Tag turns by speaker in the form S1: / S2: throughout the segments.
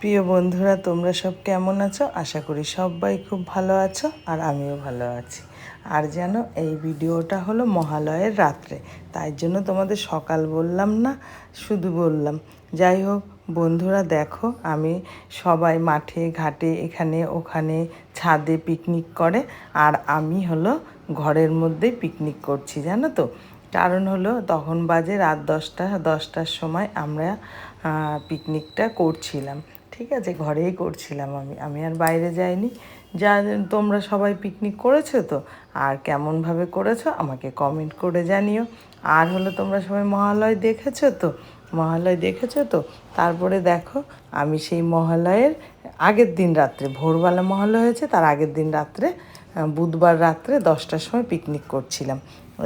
S1: প্রিয় বন্ধুরা, তোমরা সব কেমন আছো? আশা করি সবাই খুব ভালো আছো, আর আমিও ভালো আছি। আর যেন এই ভিডিওটা হলো মহালয়ের রাত্রে, তাই জন্য তোমাদের সকাল বললাম না, শুধু বললাম। যাই হোক বন্ধুরা, দেখো আমি সবাই মাঠে ঘাটে এখানে ওখানে ছাদে পিকনিক করে, আর আমি হলো ঘরের মধ্যেই পিকনিক করছি, জানো তো। কারণ হলো তখন বাজে রাত 10টার সময় আমরা পিকনিকটা করছিলাম। ঠিক আছে, ঘরেই করছিলাম আমি আর বাইরে যাইনি। যা তোমরা সবাই পিকনিক করেছো তো, আর কেমনভাবে করেছো আমাকে কমেন্ট করে জানিও। আর হলো তোমরা সবাই মহালয় দেখেছো তো। তারপরে দেখো আমি সেই মহালয়ের আগের দিন রাত্রে, ভোরবেলা মহালয় হয়েছে তার আগের দিন রাত্রে, বুধবার রাত্রে 10টার সময় পিকনিক করছিলাম।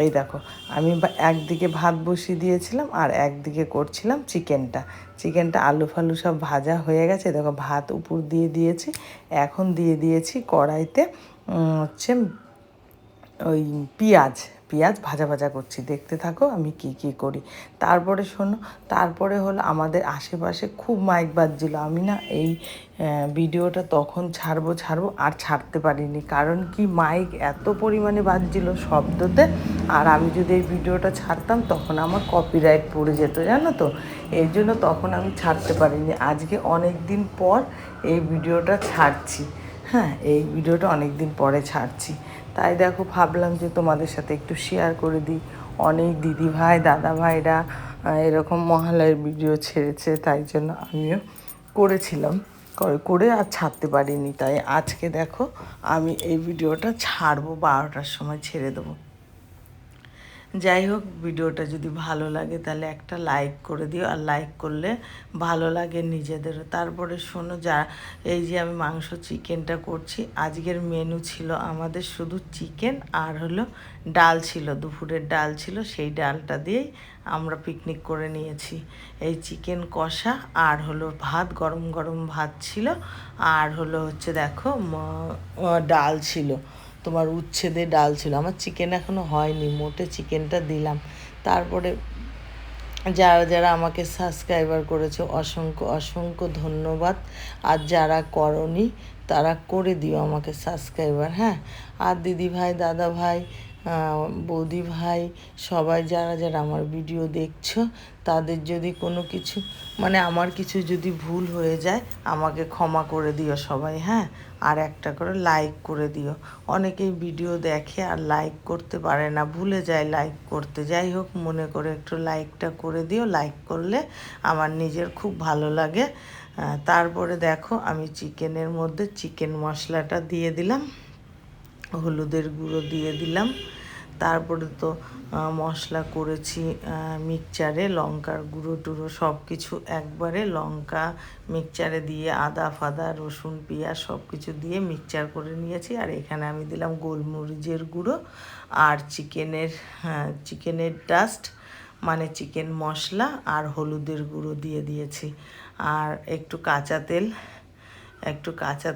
S1: এই দেখো আমি একদিকে ভাত বসিয়ে দিয়েছিলাম আর একদিকে করছিলাম চিকেনটা আলু ফালু সব ভাজা হয়ে গেছে। দেখো ভাত উপর দিয়ে দিয়েছি, এখন দিয়ে দিয়েছি কড়াইতে হচ্ছে ওই পেঁয়াজ পেঁয়াজ ভাজা ভাজা করছি। দেখতে থাকো আমি কি করি। তারপরে শোনো, তারপরে হলো আমাদের আশেপাশে খুব মাইক বাজছিল। আমি না এই ভিডিওটা তখন ছাড়বো আর ছাড়তে পারিনি, কারণ কি মাইক এত পরিমাণে বাজছিল শব্দতে। আর আমি যদি এই ভিডিওটা ছাড়তাম তখন আমার কপিরাইট পড়ে যেত, জানো তো। এই জন্য তখন আমি ছাড়তে পারিনি। আজকে অনেক দিন পর এই ভিডিওটা ছাড়ছি। হ্যাঁ, এই ভিডিওটা অনেক দিন পরে ছাড়ছি। তাই দেখো ভাবলাম যে তোমাদের সাথে একটু শেয়ার করে দিই। অনেক দিদিভাই দাদা ভাইরা এরকম মহালয়ের ভিডিও ছেড়েছে, তাই জন্য আমিও করেছিলাম। করে আর ছাড়তে পারিনি, তাই আজকে দেখো আমি এই ভিডিওটা ছাড়বো, 12টার সময় ছেড়ে দেবো। যাই হোক, ভিডিওটা যদি ভালো লাগে তাহলে একটা লাইক করে দিও, আর লাইক করলে ভালো লাগে নিজেদেরও। তারপরে শোনো, এই যে আমি চিকেনটা করছি, আজকের মেনু ছিল আমাদের শুধু চিকেন, আর হলো ডাল ছিল, দুপুরের ডাল ছিল, সেই ডালটা দিয়েই আমরা পিকনিক করে নিয়েছি। এই চিকেন কষা আর হলো ভাত, গরম গরম ভাত ছিল, আর হলো হচ্ছে দেখো ডাল ছিল, তোমার উচ্ছেদের ডাল ছিল। আমার চিকেন এখনও হয়নি, মোটে চিকেনটা দিলাম। তারপরে যারা যারা আমাকে সাবস্ক্রাইবার করেছে অসংখ্য অসংখ্য ধন্যবাদ, আর যারা করনি তারা করে দিও আমাকে সাবস্ক্রাইবার। হ্যাঁ, আর দিদি ভাই দাদা ভাই বৌদি ভাই সবাই যারা যারা আমার ভিডিও দেখছো, তাদের যদি কোনো কিছু আমার কিছু যদি ভুল হয়ে যায় আমাকে ক্ষমা করে দিও সবাই। হ্যাঁ, আর একটা করে লাইক করে দিও। অনেকেই ভিডিও দেখে আর লাইক করতে পারে না, ভুলে যায় লাইক করতে। যাই হোক, মনে করে একটু লাইকটা করে দিও। লাইক করলে আমার নিজের খুব ভালো লাগে। তারপরে দেখো আমি চিকেনের মধ্যে চিকেন মশলাটা দিয়ে দিলাম, হলুদের গুঁড়ো দিয়ে দিলাম। তারপরে তো মশলা করেছি মিক্সচারে, লঙ্কার গুঁড়ো টুড়ো সব কিছু একবারে লঙ্কা মিক্সচারে দিয়ে আদা ফাদা রসুন পেঁয়াজ সব কিছু দিয়ে মিক্সচার করে নিয়েছি। আর এখানে আমি দিলাম গোলমরিচের গুঁড়ো আর চিকেনের ডাস্ট, চিকেন মশলা আর হলুদের গুঁড়ো দিয়ে দিয়েছি। আর একটু কাঁচা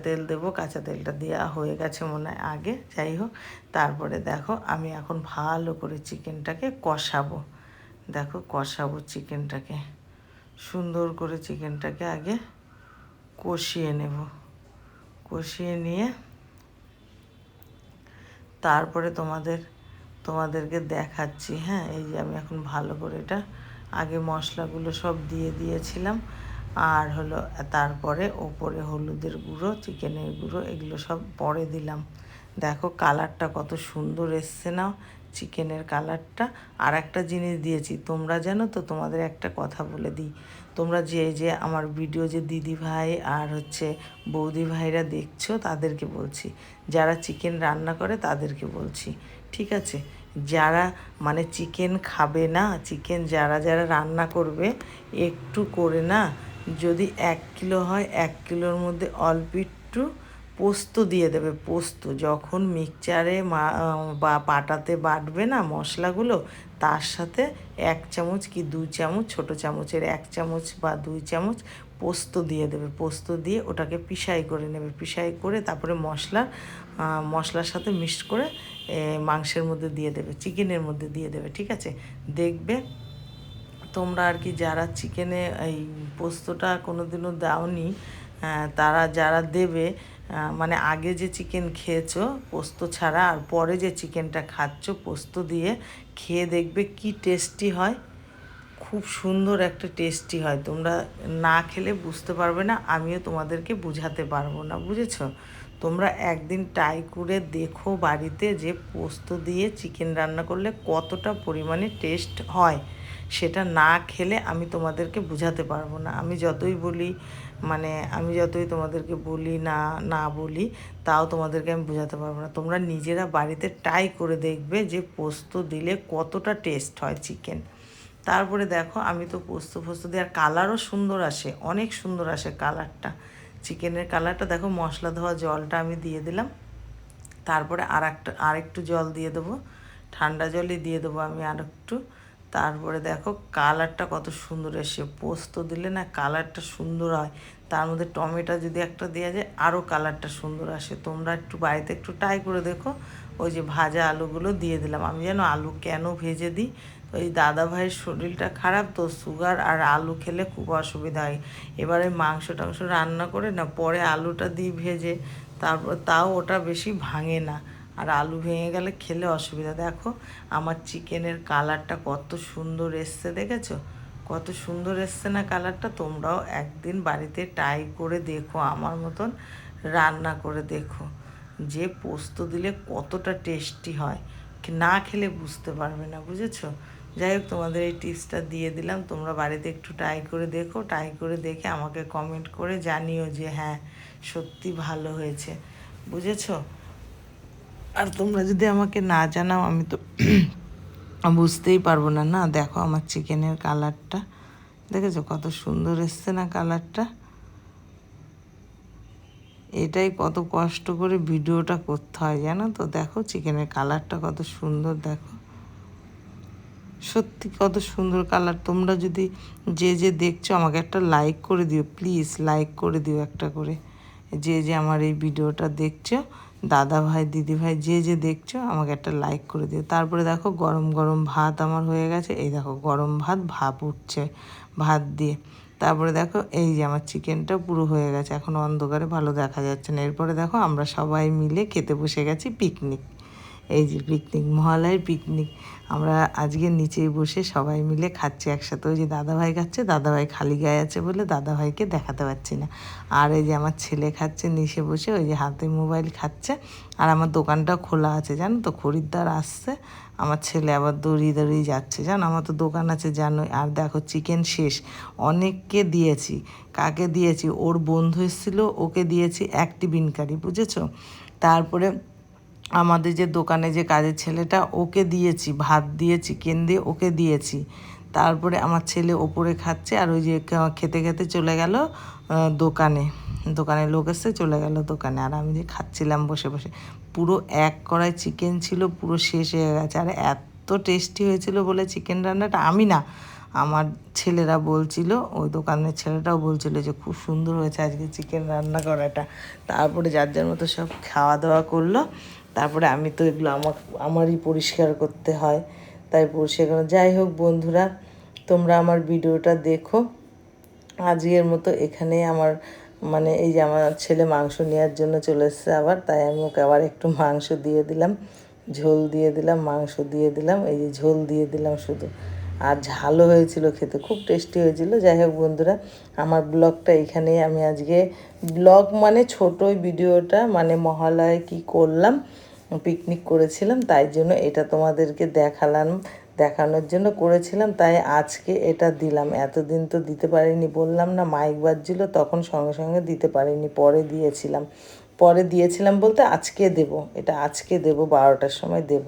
S1: তেল দেবো, কাঁচা তেলটা দেওয়া হয়ে গেছে মনে হয় আগে। যাই হোক, তারপরে দেখো আমি এখন ভালো করে চিকেনটাকে কষাবো। দেখো কষাবো চিকেনটাকে, সুন্দর করে চিকেনটাকে আগে কষিয়ে নেব। কষিয়ে নিয়ে তারপরে তোমাদেরকে দেখাচ্ছি। হ্যাঁ, এই যে আমি এখন ভালো করে এটা আগে মশলাগুলো সব দিয়ে দিয়েছিলাম, আর হলো তারপরে ওপরে হলুদের গুঁড়ো চিকেনের গুঁড়ো এগুলো সব পরে দিলাম। দেখো কালারটা কত সুন্দর এসছে না চিকেনের কালারটা। আর একটা জিনিস দিয়েছি, তোমরা জানো তো, তোমাদের একটা কথা বলে দিই। তোমরা যে আমার ভিডিও যে দিদি ভাই আর হচ্ছে বৌদি ভাইরা দেখছো তাদেরকে বলছি, যারা চিকেন রান্না করে তাদেরকে বলছি, ঠিক আছে? যারা চিকেন খাবে না, চিকেন যারা যারা রান্না করবে, একটু করে না, যদি 1 কিলো হয় 1 কিলোর মধ্যে অল্প একটু পোস্ত দিয়ে দেবে। পোস্ত যখন মিক্সচারে বা পাটাতে বাটবে না মশলাগুলো, তার সাথে 1 চামচ কি 2 চামচ, ছোটো চামচের 1 চামচ বা 2 চামচ পোস্ত দিয়ে দেবে। পোস্ত দিয়ে ওটাকে পিষাই করে নেবে, পিষাই করে তারপরে মশলার সাথে মিক্সড করে মাংসের মধ্যে দিয়ে দেবে, চিকেনের মধ্যে দিয়ে দেবে, ঠিক আছে? দেখবে তোমরা আর কি যারা চিকেনে এই পোস্তটা কোনো দিনও দাওনি, তারা যারা দেবে, মানে আগে যে চিকেন খেয়েছো পোস্ত ছাড়া আর পরে যে চিকেনটা খাচ্ছ পোস্ত দিয়ে, খেয়ে দেখবে কি টেস্টি হয়। খুব সুন্দর একটা টেস্টি হয়, তোমরা না খেলে বুঝতে পারবে না, আমিও তোমাদেরকে বুঝাতে পারবো না, বুঝেছো? তোমরা একদিন ট্রাই করে দেখো বাড়িতে যে পোস্ত দিয়ে চিকেন রান্না করলে কতটা পরিমাণে টেস্ট হয়। সেটা না খেলে আমি তোমাদেরকে বুঝাতে পারবো না। আমি যতই বলি, মানে আমি যতই তোমাদেরকে বলি না না বলি, তাও তোমাদেরকে আমি বোঝাতে পারবো না। তোমরা নিজেরা বাড়িতে ট্রাই করে দেখবে যে পোস্ত দিলে কতটা টেস্ট হয় চিকেন। তারপরে দেখো আমি তো পোস্ত ফোস্ত দিয়ে, আর কালারও সুন্দর আসে, অনেক সুন্দর আসে কালারটা, চিকেনের কালারটা দেখো। মশলা ধোয়া জলটা আমি দিয়ে দিলাম, তারপরে আরেকটু জল দিয়ে দেবো, ঠান্ডা জলই দিয়ে দেবো আমি আরেকটু। তারপরে দেখো কালারটা কত সুন্দর এসে, পোস্ত দিলে না কালারটা সুন্দর হয়, তার মধ্যে টমেটো যদি একটা দেওয়া যায় আরও কালারটা সুন্দর আসে। তোমরা একটু বাড়িতে একটু ট্রাই করে দেখো। ওই যে ভাজা আলুগুলো দিয়ে দিলাম, আমি যেন আলু কেন ভেজে দিই, ওই দাদা ভাইয়ের শরীরটা খারাপ তো, সুগার, আর আলু খেলে খুব অসুবিধা হয়। এবারে মাংস টাংস রান্না করে না পরে আলুটা দিই ভেজে, তারপর তাও ওটা বেশি ভাঙে না, আর আলু ভেঙে গেলে খেলে অসুবিধা। দেখো আমার চিকেনের কালারটা কত সুন্দর এসছে, দেখেছো? কত সুন্দর এসছে না কালারটা? তোমরাও একদিন বাড়িতে ট্রাই করে দেখো, আমার মতন রান্না করে দেখো, যে পোস্ত দিলে কতটা টেস্টি হয়, না খেলে বুঝতে পারবে না, বুঝেছো? যাই হোক, তোমাদের এই টিপসটা দিয়ে দিলাম, তোমরা বাড়িতে একটু ট্রাই করে দেখো, ট্রাই করে দেখে আমাকে কমেন্ট করে জানিও যে হ্যাঁ সত্যি ভালো হয়েছে, বুঝেছো? আর তোমরা যদি আমাকে না জানাও আমি তো বুঝতেই পারবো না, না? দেখো আমার চিকেনের কালারটা, দেখেছো কত সুন্দর এসছে না কালারটা? এটাই কত কষ্ট করে ভিডিওটা করতে হয় জানো তো। দেখো চিকেনের কালারটা কত সুন্দর, দেখো সত্যি কত সুন্দর কালার। তোমরা যদি যে যে দেখছো আমাকে একটা লাইক করে দিও প্লিজ, লাইক করে দিও একটা করে, যে যে আমার এই ভিডিওটা দেখছো, দাদা ভাই দিদি ভাই যে যে দেখছো আমাকে একটা লাইক করে দিও। তারপরে দেখো গরম গরম ভাত আমার হয়ে গেছে, এই দেখো গরম ভাত, ভাপ উঠছে ভাত দিয়ে। তারপরে দেখো এই যে আমার চিকেনটা পুরো হয়ে গেছে, এখন অন্ধকারে ভালো দেখা যাচ্ছে না। এরপরে দেখো আমরা সবাই মিলে খেতে বসে গেছি পিকনিক, এই যে পিকনিক, মহালয়ের পিকনিক। আমরা আজকে নিচেই বসে সবাই মিলে খাচ্ছি একসাথে। ওই যে দাদাভাই খাচ্ছে, দাদাভাই খালি গায়ে আছে বলে দাদাভাইকে দেখাতে পারছি না। আর এই যে আমার ছেলে খাচ্ছে নিচে বসে, ওই যে হাতে মোবাইল খাচ্ছে। আর আমার দোকানটা খোলা আছে জানো তো, খরিদ্দার আসছে, আমার ছেলে আবার দৌড়িয়ে দৌড়িয়ে যাচ্ছে, জানো আমার তো দোকান আছে জানোই। আর দেখো চিকেন শেষ, অনেককে দিয়েছি। কাকে দিয়েছি? ওর বন্ধু এসেছিল, ওকে দিয়েছি এক টিফিন কারি, বুঝেছো? তারপরে আমাদের যে দোকানে যে কাজের ছেলেটা, ওকে দিয়েছি ভাত দিয়ে চিকেন দিয়ে, ওকে দিয়েছি। তারপরে আমার ছেলে ওপরে খাচ্ছে, আর ওই যে খেতে খেতে চলে গেল দোকানে, দোকানে লোক এসে চলে গেল দোকানে, আর আমি যে খাচ্ছিলাম বসে বসে। পুরো এক কড়াই চিকেন ছিল, পুরো শেষ হয়ে গেছে। আর এত টেস্টি হয়েছিল বলে চিকেন রান্নাটা, আমি না, আমার ছেলেরা বলছিল, ওই দোকানের ছেলেটাও বলছিল যে খুব সুন্দর হয়েছে আজকে চিকেন রান্না করাটা। তারপরে যার যার মতো সব খাওয়া দাওয়া করলো। তারপরে আমি তো এগুলো আমারই পরিষ্কার করতে হয়, তাই পরিষ্কার করা। যাই হোক বন্ধুরা, তোমরা আমার ভিডিওটা দেখো। আজকের মতো এখানেই আমার, মানে এই যে আমার ছেলে মাংস নেওয়ার জন্য চলে এসছে আবার, তাই আমি ওকে আবার একটু মাংস দিয়ে দিলাম, ঝোল দিয়ে দিলাম, মাংস দিয়ে দিলাম, এই যে ঝোল দিয়ে দিলাম শুধু। আর ঝালও হয়েছিল খেতে, খুব টেস্টি হয়েছিল। যাই হোক বন্ধুরা, আমার ব্লগটা এখানেই, আমি আজকে ব্লগ মানে ছোটোই ভিডিওটা, মানে মহালয়ায় কি করলাম, পিকনিক করেছিলাম, তাই জন্য এটা তোমাদেরকে দেখানোর জন্য করেছিলাম, তাই আজকে এটা দিলাম। এতদিন তো দিতে পারিনি, বললাম না মাইক বাজছিল তখন সঙ্গে সঙ্গে দিতে পারিনি, পরে দিয়েছিলাম বলতে আজকে দেব, এটা আজকে দেব, 12টার সময় দেব।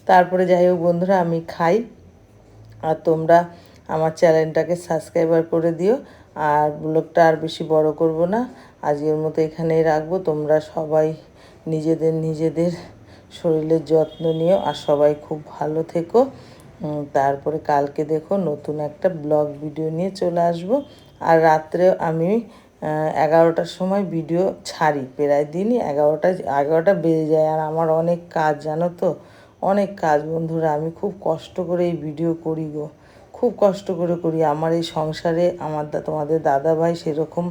S1: তারপরে যাই হোক বন্ধুরা, আমি খাই, আর তোমরা আমার চ্যানেলটাকে সাবস্ক্রাইবার করে দিও। আর ব্লগটা আর বেশি বড় করব না, আজকের মতো এখানেই রাখবো। তোমরা সবাই নিজেদের শরীরের যত্ন নিও, আর সবাই খুব ভালো থেকো। তারপরে কালকে দেখো নতুন একটা ব্লগ ভিডিও নিয়ে চলে আসব। আর রাত্রে আমি 11টার সময় ভিডিও ছাড়ি, প্রায় দিনই 11টা বেজে যায়। আর আমার অনেক কাজ জানো তো, অনেক কাজ বন্ধুরা, আমি খুব কষ্ট করে এই ভিডিও করি গো, খুব কষ্ট করে করি। আমার এই সংসারে তোমাদের দাদা ভাই সেরকম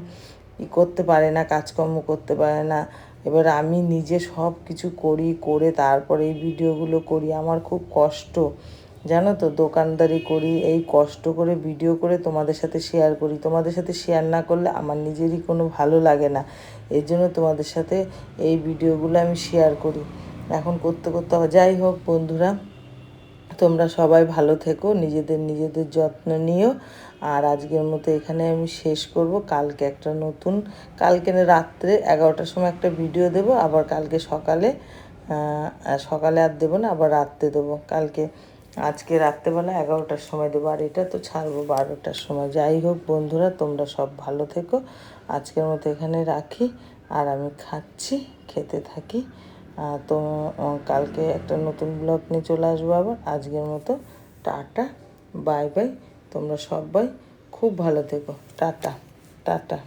S1: করতে পারে না, কাজকর্ম করতে পারে না। এবার আমি নিজে সব কিছু করি, করে তারপরে এই ভিডিওগুলো করি। আমার খুব কষ্ট, জানো তো, দোকানদারি করি, এই কষ্ট করে ভিডিও করে তোমাদের সাথে শেয়ার করি। তোমাদের সাথে শেয়ার না করলে আমার নিজেরই কোনো ভালো লাগে না। এই জন্য তোমাদের সাথে এই ভিডিওগুলো আমি শেয়ার করি। এখন করতে করতে যাই হোক বন্ধুরা, তোমরা সবাই ভালো থেকো, নিজেদের যত্ন নিও। আর আজকের মতো এখানে আমি শেষ করব। কালকে রাত্রে 11টার সময় একটা ভিডিও দেব, আবার কালকে সকালে আর দেবো না, আবার রাত্রে দেবো। আজকে রাত্রেবেলা 11টার সময় দেবো, আর এটা তো ছাড়বো 12টার সময়। যাই হোক বন্ধুরা, তোমরা সব ভালো থেকো। আজকের মতো এখানে রাখি, আর আমি খেতে থাকি। তো কালকে একটা নতুন ব্লগ নিয়ে চলে আসবো আবার। আজকের মতো টাটা, বাই বাই। তোমরা সবাই খুব ভালো থেকো। Tata tata.